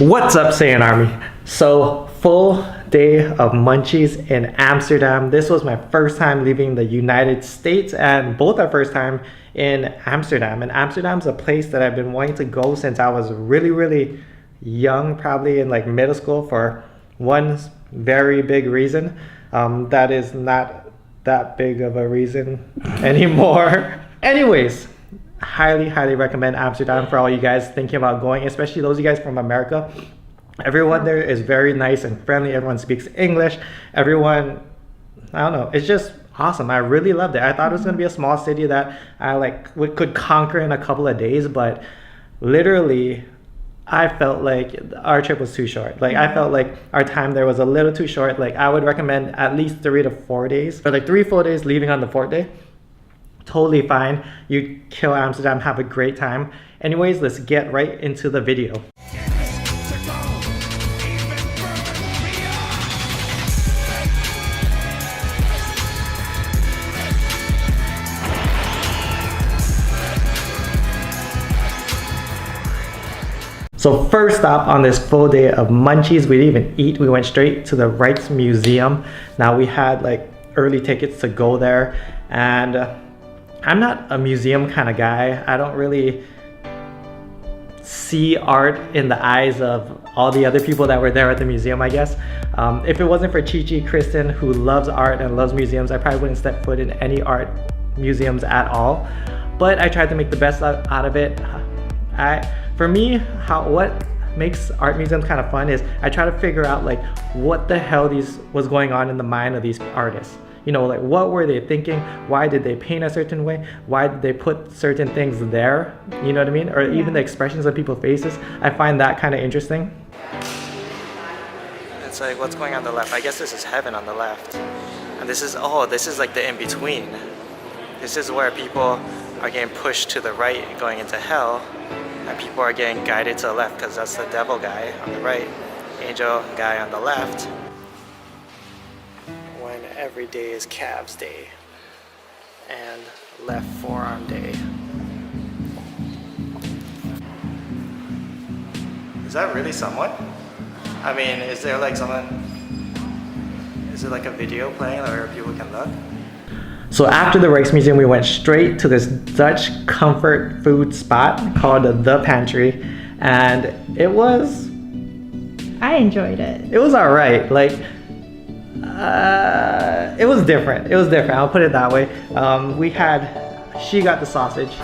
What's up, Saiyan Army? So, full day of Munchies in Amsterdam. This was my first time leaving the United States and both our first time in Amsterdam. And Amsterdam's a place that I've been wanting to go since I was really young, probably in like middle school, for one very big reason. That is not that big of a reason anymore. Anyways, highly recommend Amsterdam for all you guys thinking about going, especially those of you guys from America. Everyone there is very nice and friendly. Everyone speaks English. Everyone, I don't know, it's just awesome. I really loved it. I thought it was going to be a small city that I could conquer in a couple of days, but literally I felt like our trip was too short. Like, I felt like our time there was a little too short. Like, I would recommend at least 3 to 4 days, but like 3 full days leaving on the 4th day. Totally fine. You kill Amsterdam, have a great time. Anyways, let's get right into the video. So first stop on this full day of Munchies, we didn't even eat. We went straight to the Rijksmuseum. Now we had like early tickets to go there, and I'm not a museum kind of guy. I don't really see art in the eyes of all the other people that were there at the museum, I guess. If it wasn't for Chi Kristen, who loves art and loves museums, I probably wouldn't step foot in any art museums at all. But I tried to make the best out of it. For me, what makes art museums kind of fun is I try to figure out like what the hell was going on in the mind of these artists. You know, like what were they thinking? Why did they paint a certain way? Why did they put certain things there? You know what I mean? Or even the expressions of people's faces. I find that kind of interesting. It's like, what's going on the left? I guess this is heaven on the left. And this is like the in-between. This is where people are getting pushed to the right, going into hell. And people are getting guided to the left because that's the devil guy on the right, angel guy on the left. When every day is calves day and left forearm day. Is that really someone? I mean, is there like someone, is it like a video playing where people can look? So after the Rijksmuseum, we went straight to this Dutch comfort food spot called the Pantry, and I enjoyed it. It was all right. Like, it was different. I'll put it that way. She got the sausage.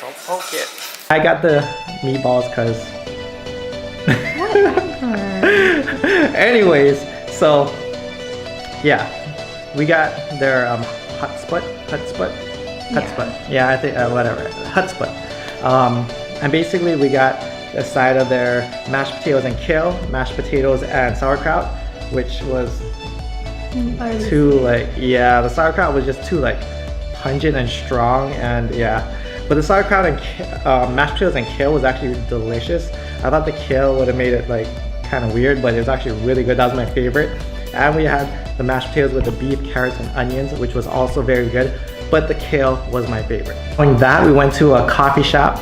Don't poke it. I got the meatballs because. Anyways, so. Yeah, we got their hutspot. Yeah, I think whatever, hutspot. And basically we got a side of their mashed potatoes and kale, mashed potatoes and sauerkraut, which was the sauerkraut was just too like pungent and strong, and yeah. But the sauerkraut and mashed potatoes and kale was actually delicious. I thought the kale would have made it like kind of weird, but it was actually really good. That was my favorite. And we had the mashed potatoes with the beef, carrots, and onions, which was also very good. But the kale was my favorite. Following that, we went to a coffee shop.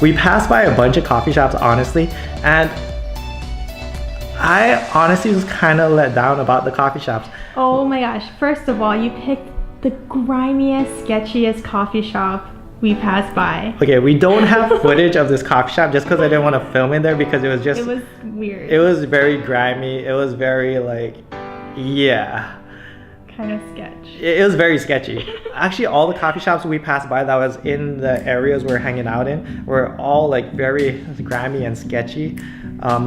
We passed by a bunch of coffee shops, honestly, and I honestly was kind of let down about the coffee shops. Oh my gosh! First of all, you picked the grimiest, sketchiest coffee shop we passed by. Okay, we don't have footage of this coffee shop just because I didn't want to film in there because it was weird. It was very grimy. It was very like, yeah. Kind of sketch. It was very sketchy. Actually, all the coffee shops we passed by that was in the areas we're hanging out in were all like very grimy and sketchy.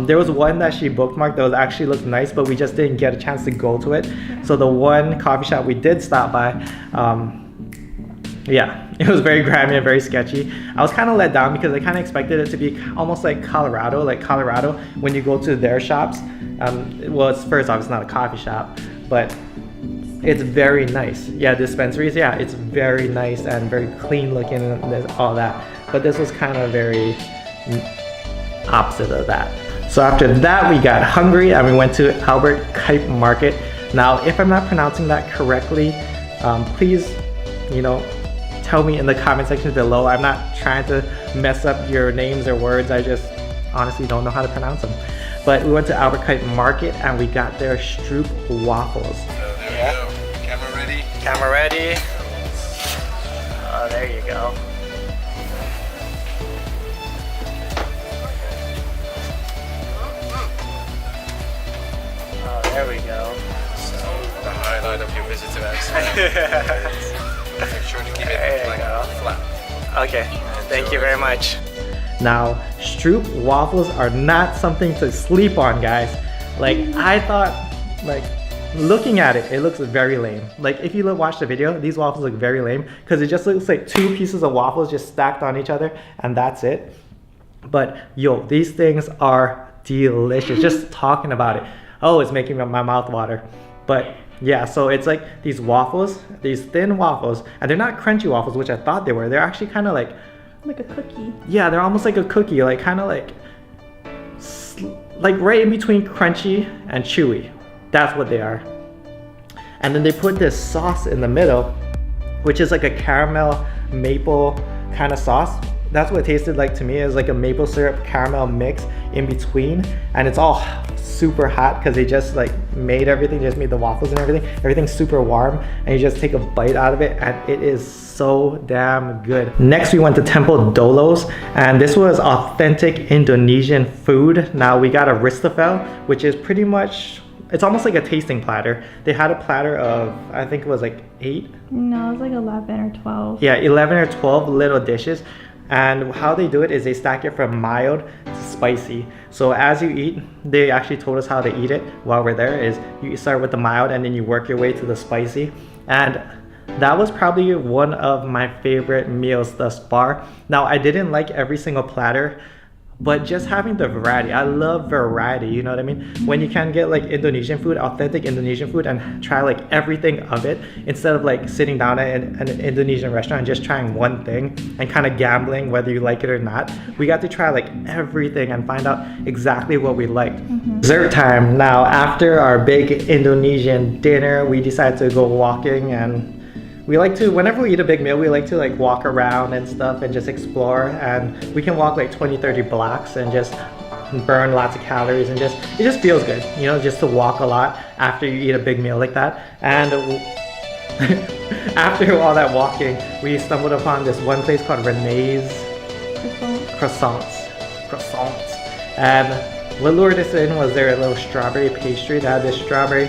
There was one that she bookmarked that actually looked nice, but we just didn't get a chance to go to it. Yeah. So the one coffee shop we did stop by, yeah, it was very grimy and very sketchy. I was kind of let down because I kind of expected it to be almost like Colorado. Like Colorado, when you go to their shops, well, it's first off, it's not a coffee shop, but it's very nice. Yeah, dispensaries, yeah, it's very nice and very clean looking and all that. But this was kind of very opposite of that. So after that, we got hungry and we went to Albert Kuip Market. Now, if I'm not pronouncing that correctly, please, tell me in the comment section below. I'm not trying to mess up your names or words. I just honestly don't know how to pronounce them. But we went to Albert Market and we got their Stroop waffles. So there we go. Camera ready? Camera ready. Oh, there you go. Oh, there we go. So the highlight of your visit to Amsterdam. Make sure to keep it like flat. Okay, thank you very much. Now, Stroop waffles are not something to sleep on, guys. Like, I thought, like, looking at it, it looks very lame. Like, if you watch the video, these waffles look very lame because it just looks like 2 pieces of waffles just stacked on each other and that's it. But yo, these things are delicious. Just talking about it, oh, it's making my mouth water. But yeah, so it's like these waffles, these thin waffles, and they're not crunchy waffles, which I thought they were. They're actually kind of like a cookie. Yeah, they're almost like a cookie, like kind of like right in between crunchy and chewy. That's what they are. And then they put this sauce in the middle, which is like a caramel maple kind of sauce. That's what it tasted like to me. It was like a maple syrup caramel mix in between, and it's all super hot because they just like made everything, just made the waffles and everything. Everything's super warm, and you just take a bite out of it, and it is so damn good. Next, we went to Temple Dolos, and this was authentic Indonesian food. Now we got a ristafel, which is pretty much, it's almost like a tasting platter. They had a platter of, I think it was like 8? No, it was like 11 or 12. Yeah, 11 or 12 little dishes. And how they do it is they stack it from mild to spicy. So as you eat, they actually told us how to eat it while we're there, is you start with the mild and then you work your way to the spicy. And that was probably one of my favorite meals thus far. Now, I didn't like every single platter, but just having the variety. I love variety, you know what I mean? When you can get like Indonesian food, authentic Indonesian food, and try like everything of it, instead of like sitting down at an Indonesian restaurant and just trying one thing and kind of gambling whether you like it or not. We got to try like everything and find out exactly what we liked. Dessert time. Now, after our big Indonesian dinner, we decided to go walking, and we like to, whenever we eat a big meal, we like to like walk around and stuff and just explore, and we can walk like 20-30 blocks and just burn lots of calories, and just, it just feels good, you know, just to walk a lot after you eat a big meal like that. And after all that walking, we stumbled upon this one place called Renee's Croissants. And what lured us in was their little strawberry pastry. They had this strawberry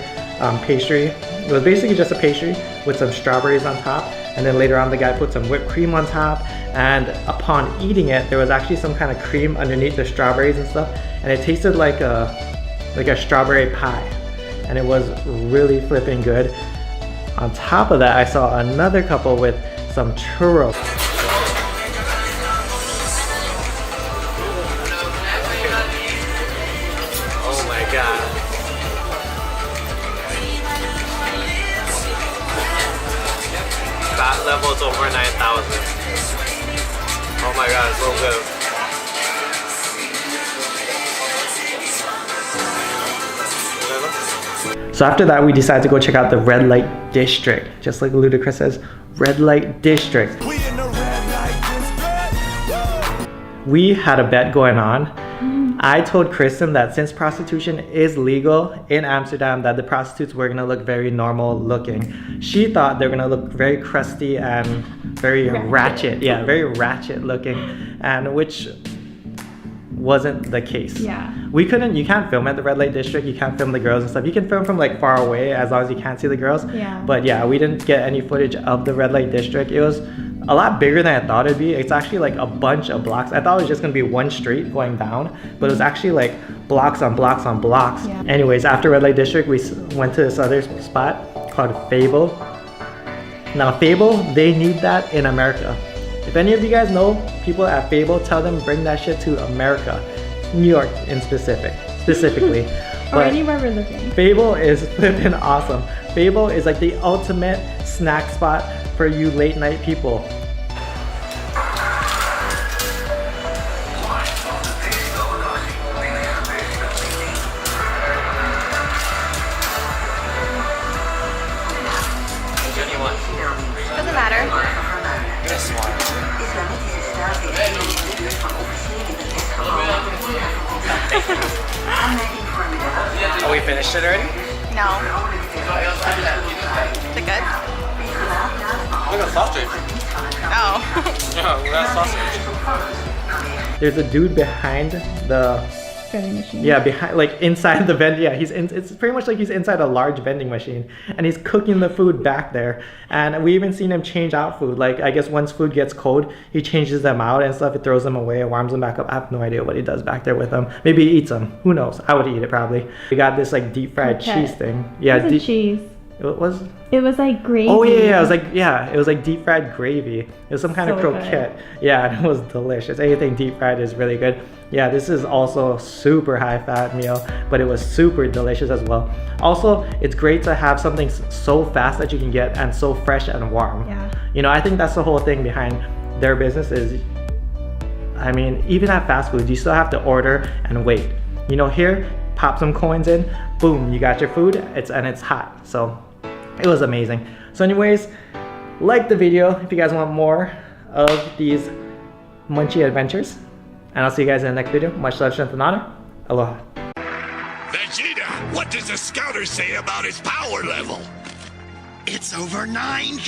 pastry. It was basically just a pastry with some strawberries on top, and then later on the guy put some whipped cream on top, and upon eating it there was actually some kind of cream underneath the strawberries and stuff, and it tasted like a strawberry pie, and it was really flipping good. On top of that, I saw another couple with some churros. Oh my god. That level's over 9,000. Oh my god, so good. So after that, we decided to go check out the red light district. Just like Ludacris says, red light district. We had a bet going on. I told Kristen that since prostitution is legal in Amsterdam, that the prostitutes were gonna look very normal looking. She thought they were gonna look very crusty and very ratchet. Yeah, very ratchet looking, and which wasn't the case. Yeah. We couldn't, you can't film at the red light district, you can't film the girls and stuff. You can film from like far away as long as you can't see the girls. Yeah. But yeah, we didn't get any footage of the red light district. It was a lot bigger than I thought it'd be. It's actually like a bunch of blocks. I thought it was just gonna be one street going down, but it was actually like blocks on blocks on blocks. Yeah. Anyways, after red light district, we went to this other spot called Fable. Now Fable, they need that in America. If any of you guys know people at Fable, tell them bring that shit to America. New York in specifically. Or anywhere we're looking. Fable is flipping awesome. Fable is like the ultimate snack spot for you late night people. Doesn't matter. Oh, we finished it already? No. Is it good? Look at sausage. Oh. Yeah, that's sausage. There's a dude behind the Vending machine. yeah, behind like inside the vending. Yeah, it's pretty much like he's inside a large vending machine and he's cooking the food back there. And we even seen him change out food. Like I guess once food gets cold, he changes them out and stuff. It throws them away, warms them back up. I have no idea what he does back there with them. Maybe he eats them. Who knows? I would eat it probably. We got this like deep fried cheese thing. Yeah, It wasn't cheese. It was. It was like gravy. Oh yeah, it was like deep fried gravy. It was some kind of So croquette. Yeah, and it was delicious. Anything deep fried is really good. Yeah, this is also a super high fat meal, but it was super delicious as well. Also, it's great to have something so fast that you can get and so fresh and warm. Yeah. You know, I think that's the whole thing behind their business is, I mean, even at fast food, you still have to order and wait. You know, here, pop some coins in, boom, you got your food, and it's hot. So it was amazing. So anyways, like the video if you guys want more of these munchie adventures. And I'll see you guys in the next video. Much love, strength, and honor. Aloha. Vegeta, what does the scouter say about his power level? It's over 9,000!